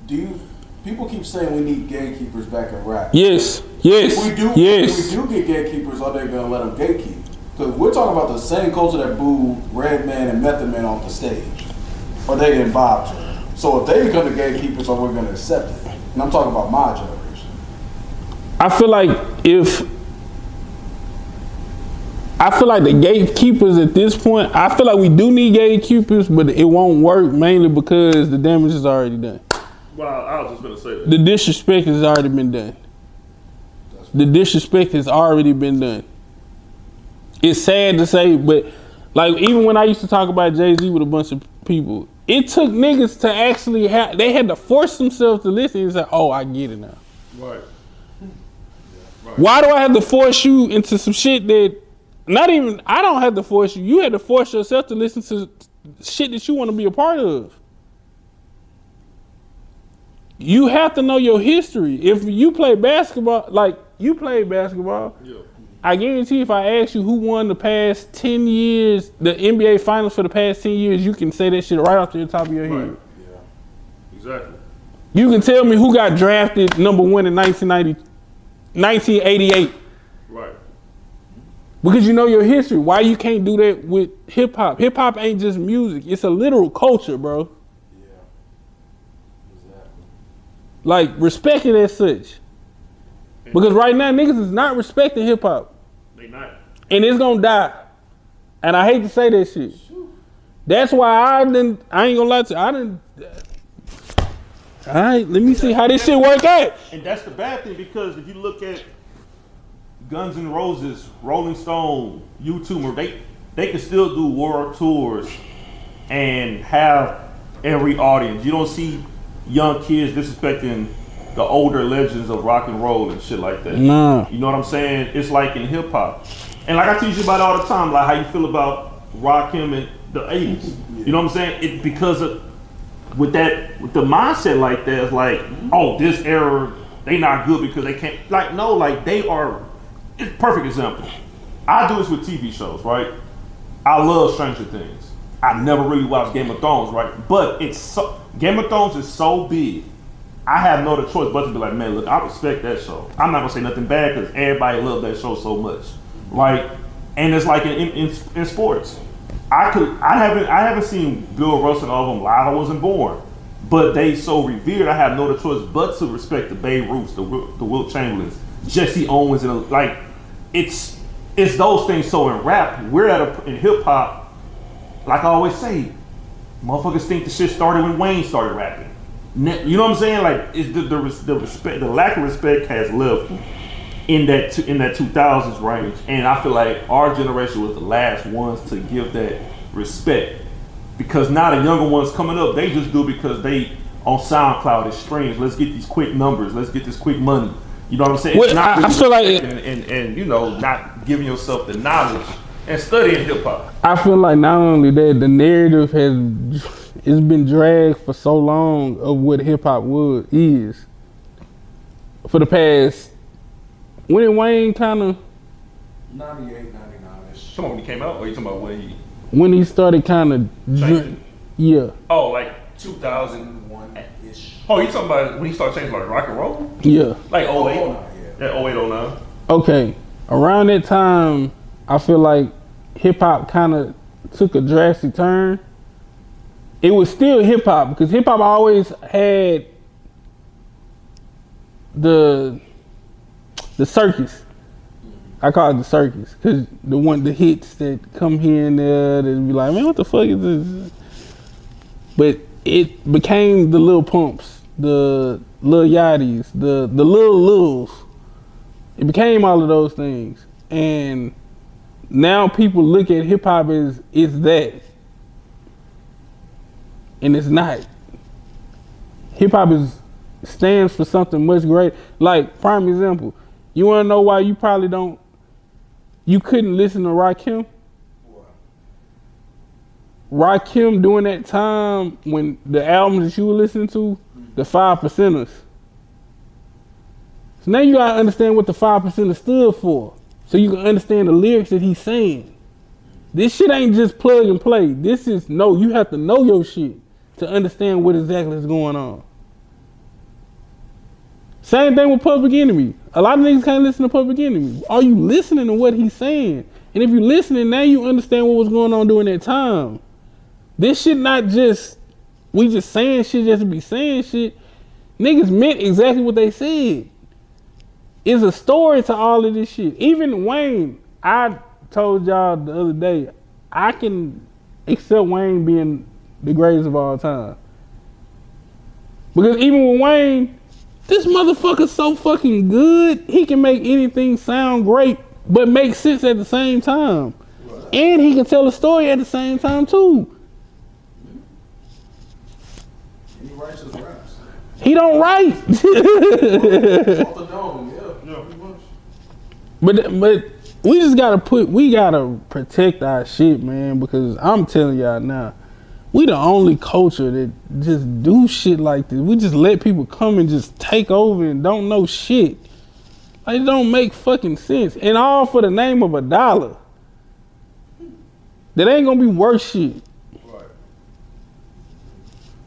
Do you? People keep saying we need gatekeepers back in rap. Yes. If we do get gatekeepers, are they gonna let them gatekeep? Because we're talking about the same culture that booed Redman and Method Man off the stage, or they didn't vibe to it. So if they become the gatekeepers, are we gonna accept it? And I'm talking about my generation. I feel like the gatekeepers at this point, I feel like we do need gatekeepers, but it won't work mainly because the damage is already done. Well, I was just gonna say that. The disrespect has already been done. The disrespect has already been done. It's sad to say, but like even when I used to talk about Jay-Z with a bunch of people, it took niggas to actually they had to force themselves to listen and say, oh, I get it now. Right. Why do I have to force you into some shit that I don't have to force you. You had to force yourself to listen to shit that you want to be a part of. You have to know your history. If you play basketball, like you played basketball, yeah. I guarantee if I ask you who won the past 10 years, the NBA finals for the past 10 years, you can say that shit right off the top of your head. Right. Yeah. Exactly. You can tell me who got drafted number one in 1988. Right. Because you know your history. Why you can't do that with hip hop? Hip hop ain't just music. It's a literal culture, bro. Like, respect it as such. Because right now, niggas is not respecting hip hop. They not. And it's gonna die. And I hate to say that shit. That's why I ain't gonna lie to you, all right, let me see how this shit work out. And that's the bad thing, because if you look at Guns N' Roses, Rolling Stone, YouTuber, they can still do world tours and have every audience. You don't see young kids disrespecting the older legends of rock and roll and shit like that. Nah. You know what I'm saying? It's like in hip hop. And like I teach you about all the time, like how you feel about Rakim in the 80s. You know what I'm saying? It because of with the mindset like that, it's like, oh, this era, they not good because they can't, like, no, like they are. It's a perfect example. I do this with TV shows, right? I love Stranger Things. I never really watched Game of Thrones, right? But Game of Thrones is so big, I have no other choice but to be like, man, look, I respect that show. I'm not gonna say nothing bad because everybody loves that show so much, right? And it's like in sports. I haven't seen Bill Russell and all of them live. I wasn't born, but they so revered. I have no other choice but to respect the Babe Ruths, the Wilt Chamberlains, Jesse Owens, and like it's those things. So in rap, we're in hip hop. Like I always say, motherfuckers think the shit started when Wayne started rapping. You know what I'm saying? Like it's the respect, the lack of respect has left in that 2000s range, and I feel like our generation was the last ones to give that respect, because now the younger ones coming up, they just do it because they on SoundCloud, it's streams. Let's get these quick numbers. Let's get this quick money. You know what I'm saying? Well, I feel like and you know, not giving yourself the knowledge and studying hip hop. I feel like not only that, the narrative it's been dragged for so long of what hip hop is for the past. When did Wayne kind of 98, 99-ish. Talking about when he came out, or you talking about when he started kind of yeah. Oh, like 2001-ish. Oh, you talking about when he started changing like rock and roll? Yeah. Like 08? Yeah, 08, 09. Okay. Around that time, I feel like hip hop kind of took a drastic turn. It was still hip hop because hip hop always had the circus. I call it the circus because the hits that come here and there, that be like, man, what the fuck is this? But it became the Lil Pumps, the Lil Yachty's, the Lil Lils. It became all of those things, and now people look at hip hop as it's that, and it's not. Hip hop stands for something much greater. Like, prime example. You wanna know why you couldn't listen to Rakim? Rakim during that time when the albums that you were listening to, the 5%ers. So now you gotta understand what the 5%ers stood for, so you can understand the lyrics that he's saying. This shit ain't just plug and play. You have to know your shit to understand what exactly is going on. Same thing with Public Enemy. A lot of niggas can't listen to Public Enemy. Are you listening to what he's saying? And if you're listening, now you understand what was going on during that time. This shit not just, we just saying shit just to be saying shit. Niggas meant exactly what they said. It's a story to all of this shit. Even Wayne, I told y'all the other day, I can accept Wayne being the greatest of all time. Because even with Wayne, this motherfucker's so fucking good, he can make anything sound great, but make sense at the same time. Right. And he can tell a story at the same time too. And he writes his raps. He don't write. Off the dome, yeah, pretty much. But we just gotta protect our shit, man, because I'm telling y'all now, we the only culture that just do shit like this. We just let people come and just take over and don't know shit. Like, it don't make fucking sense. And all for the name of $1. That ain't gonna be worth shit.